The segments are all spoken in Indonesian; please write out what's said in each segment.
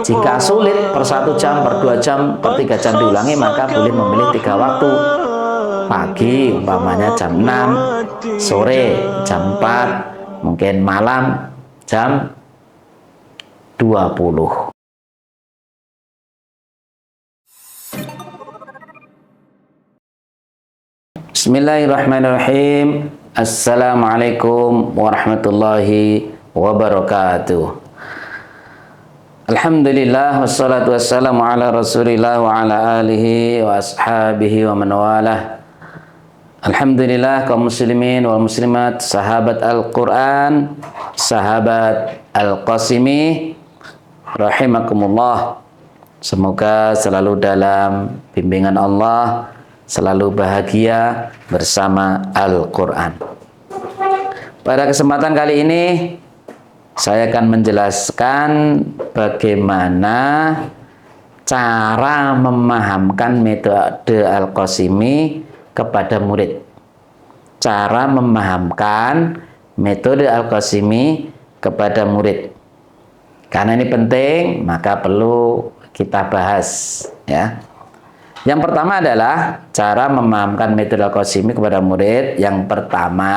Jika sulit per 1 jam, per 2 jam, per 3 jam diulangi, maka boleh memilih 3 waktu. Pagi umpamanya jam 6, sore jam 4, mungkin malam jam 20. Bismillahirrahmanirrahim. Assalamualaikum warahmatullahi wabarakatuh. Alhamdulillah wassalatu wassalamu ala rasulillah wa ala alihi wa ashabihi wa man walah. Alhamdulillah kaum muslimin wal muslimat, sahabat Al-Quran, sahabat Al-Qasimi rahimakumullah. Semoga selalu dalam bimbingan Allah, selalu bahagia bersama Al-Quran. Pada kesempatan kali ini saya akan menjelaskan bagaimana cara memahamkan metode Al-Qasimi kepada murid. Cara memahamkan metode Al-Qasimi kepada murid. Karena ini penting, maka perlu kita bahas, ya. Yang pertama adalah cara memahamkan metode Al-Qasimi kepada murid. Yang pertama,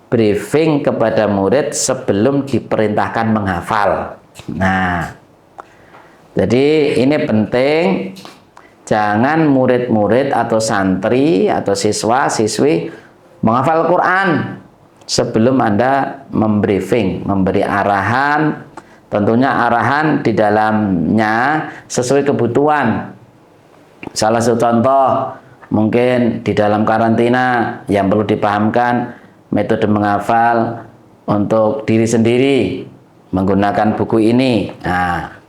briefing kepada murid sebelum diperintahkan menghafal. Nah, jadi ini penting. Jangan murid-murid atau santri atau siswa-siswi menghafal Al-Quran sebelum Anda membriefing, memberi arahan. Tentunya arahan di dalamnya sesuai kebutuhan. Salah satu contoh, mungkin di dalam karantina yang perlu dipahamkan metode menghafal untuk diri sendiri menggunakan buku ini. Nah,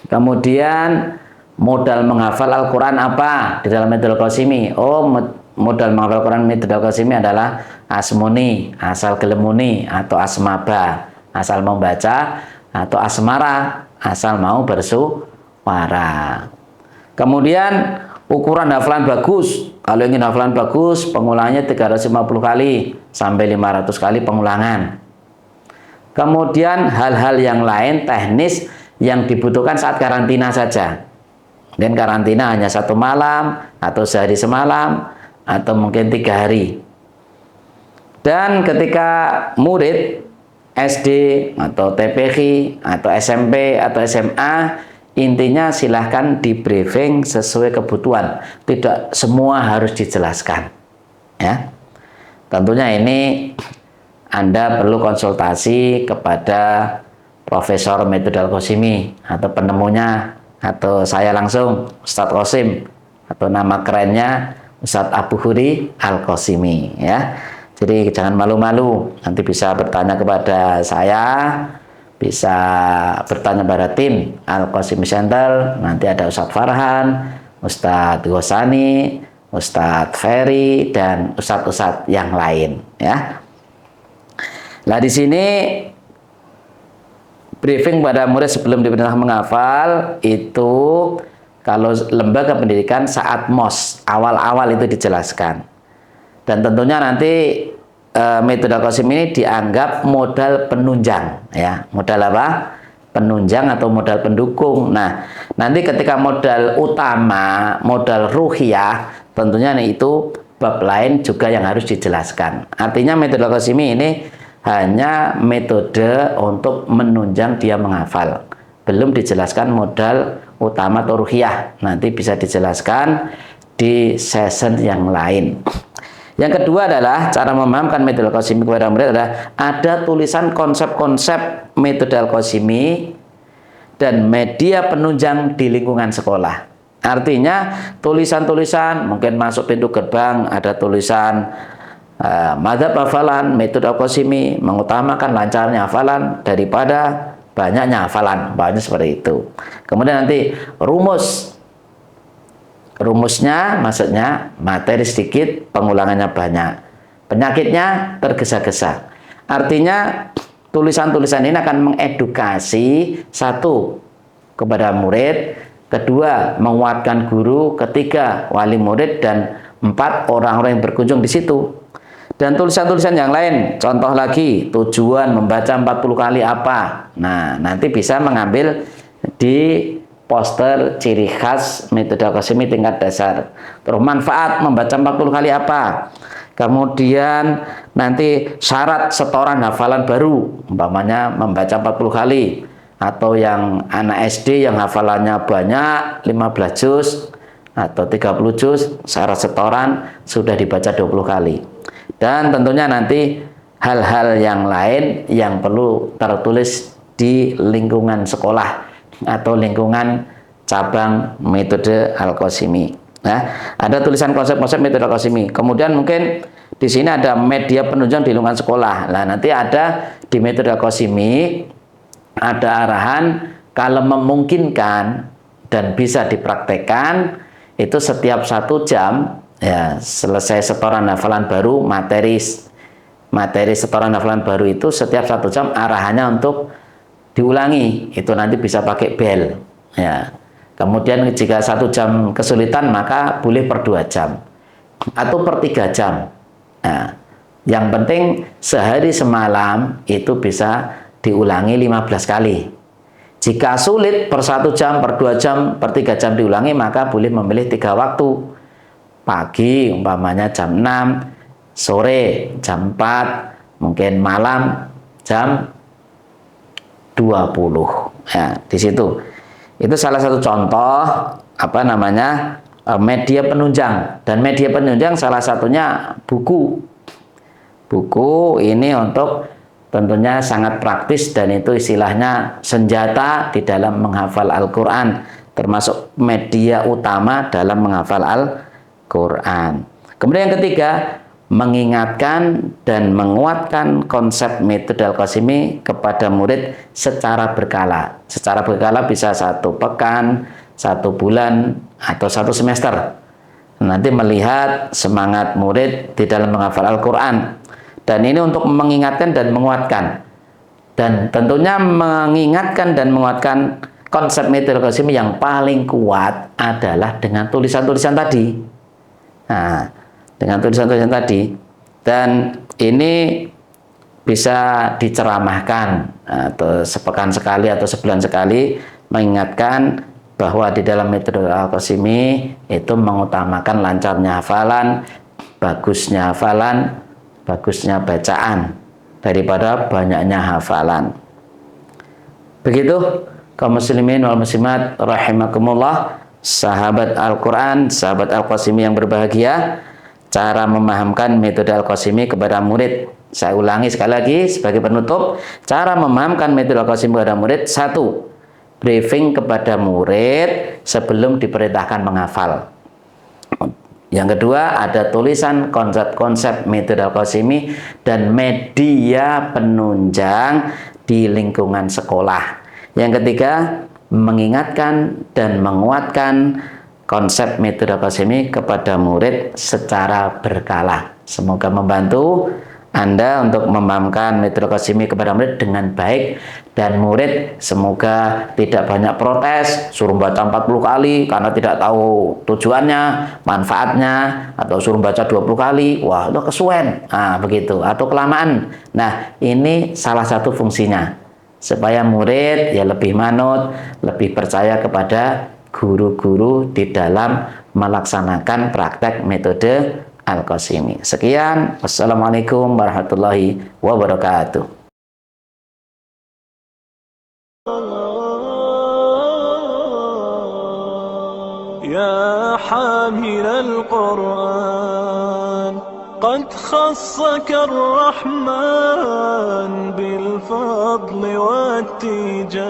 kemudian modal menghafal Al-Quran apa di dalam metode Al-Qasimi? Oh, modal menghafal Al-Quran metode Al-Qasimi adalah asmuni, asal gelemuni, atau asmaba, asal membaca, atau asmara, asal mau bersuara. Kemudian ukuran hafalan bagus. Kalau ingin hafalan bagus, pengulangannya 350 kali sampai 500 kali pengulangan. Kemudian hal-hal yang lain teknis yang dibutuhkan saat karantina saja. Dan karantina hanya 1 malam, atau sehari semalam, atau mungkin 3 hari. Dan ketika murid SD, atau TPQ, atau SMP, atau SMA, intinya silahkan di briefing sesuai kebutuhan. Tidak semua harus dijelaskan, ya. Tentunya ini Anda perlu konsultasi kepada Profesor metode Al-Qasimi atau penemunya, atau saya langsung, Ustadz Qasim, atau nama kerennya Ustadz Abu Huri Al-Qasimi, ya. Jadi jangan malu-malu, nanti bisa bertanya kepada saya, bisa bertanya pada tim Al-Qasimi Center. Nanti ada Ustadz Farhan, Ustadz Ghosani, Ustadz Ferry, dan Ustadz-Ustadz yang lain, ya. Nah, di sini briefing pada murid sebelum diperintahkan menghafal itu kalau lembaga pendidikan saat MOS awal-awal itu dijelaskan. Dan tentunya nanti metode Al-Qasimi ini dianggap modal penunjang, ya. Modal apa? Penunjang atau modal pendukung. Nah, nanti ketika modal utama, modal ruhiyah, tentunya itu bab lain juga yang harus dijelaskan. Artinya metode Al-Qasimi ini hanya metode untuk menunjang dia menghafal. Belum dijelaskan modal utama atau ruhiyah. Nanti bisa dijelaskan di session yang lain. Yang kedua adalah cara memahamkan metode Al-Qasimi kepada murid adalah ada tulisan konsep-konsep metode Al-Qasimi dan media penunjang di lingkungan sekolah. Artinya tulisan-tulisan, mungkin masuk pintu gerbang ada tulisan madzhab hafalan metode Al-Qasimi mengutamakan lancarnya hafalan daripada banyaknya hafalan, banyak seperti itu. Kemudian nanti rumusnya maksudnya materi sedikit, pengulangannya banyak, penyakitnya tergesa-gesa. Artinya tulisan-tulisan ini akan mengedukasi, satu, kepada murid, kedua, menguatkan guru, ketiga, wali murid, dan empat, orang-orang yang berkunjung di situ. Dan tulisan-tulisan yang lain, contoh lagi, tujuan membaca 40 kali apa. Nah, nanti bisa mengambil di poster ciri khas metode Al-Qasimi tingkat dasar. Terus manfaat membaca 40 kali apa. Kemudian nanti syarat setoran hafalan baru, umpamanya membaca 40 kali. Atau yang anak SD yang hafalannya banyak, 15 juz atau 30 juz, syarat setoran sudah dibaca 20 kali. Dan tentunya nanti hal-hal yang lain yang perlu tertulis di lingkungan sekolah atau lingkungan cabang metode Al-Qasimi. Nah, ada tulisan konsep-konsep metode Al-Qasimi. Kemudian mungkin di sini ada media penunjang di lingkungan sekolah. Nah, nanti ada di metode Al-Qasimi ada arahan kalau memungkinkan dan bisa dipraktekkan itu setiap 1 jam ya selesai setoran hafalan baru, materi setoran hafalan baru itu setiap 1 jam arahannya untuk diulangi, itu nanti bisa pakai bel ya. Kemudian jika 1 jam kesulitan maka boleh per 2 jam atau per 3 jam. Nah, yang penting sehari semalam itu bisa diulangi 15 kali. Jika sulit per 1 jam, per 2 jam, per 3 jam diulangi, maka boleh memilih 3 waktu. Pagi umpamanya jam 6, sore jam 4, mungkin malam jam 20. Ya, di situ. Itu salah satu contoh media penunjang. Dan media penunjang salah satunya buku. Buku ini untuk tentunya sangat praktis dan itu istilahnya senjata di dalam menghafal Al-Quran, termasuk media utama dalam menghafal Al-Quran. Kemudian yang ketiga, mengingatkan dan menguatkan konsep metode Al-Qasimi kepada murid secara berkala. Secara berkala bisa 1 pekan, 1 bulan, atau 1 semester. Nanti melihat semangat murid di dalam menghafal Al-Quran. Dan ini untuk mengingatkan dan menguatkan. Dan tentunya mengingatkan dan menguatkan konsep metode Al-Qasimi yang paling kuat adalah dengan tulisan-tulisan tadi. Nah, dengan tulisan-tulisan tadi. Dan ini bisa diceramahkan atau sepekan sekali atau sebulan sekali mengingatkan bahwa di dalam metode Al-Qasimi itu mengutamakan lancarnya hafalan, bagusnya hafalan, bagusnya bacaan daripada banyaknya hafalan. Begitu kaum muslimin wal muslimat rahimakumullah, sahabat Al-Quran, sahabat Al-Qasimi yang berbahagia, cara memahamkan metode Al-Qasimi kepada murid. Saya ulangi sekali lagi sebagai penutup, cara memahamkan metode Al-Qasimi kepada murid. 1. Briefing kepada murid sebelum diperintahkan menghafal. Yang kedua, ada tulisan konsep-konsep metode Al-Qasimi dan media penunjang di lingkungan sekolah. Yang ketiga, mengingatkan dan menguatkan konsep metode Al-Qasimi kepada murid secara berkala. Semoga membantu Anda untuk memahamkan metode Al-Qasimi kepada murid dengan baik, dan murid semoga tidak banyak protes, suruh baca 40 kali karena tidak tahu tujuannya, manfaatnya, atau suruh baca 20 kali, wah itu kesuwen, begitu, atau kelamaan. Nah, ini salah satu fungsinya, supaya murid ya lebih manut, lebih percaya kepada guru-guru di dalam melaksanakan praktek metode Al-Qasimi. Sekian, wassalamualaikum warahmatullahi wabarakatuh. يا حامل القرآن قد خصك الرحمن بالفضل والتيجان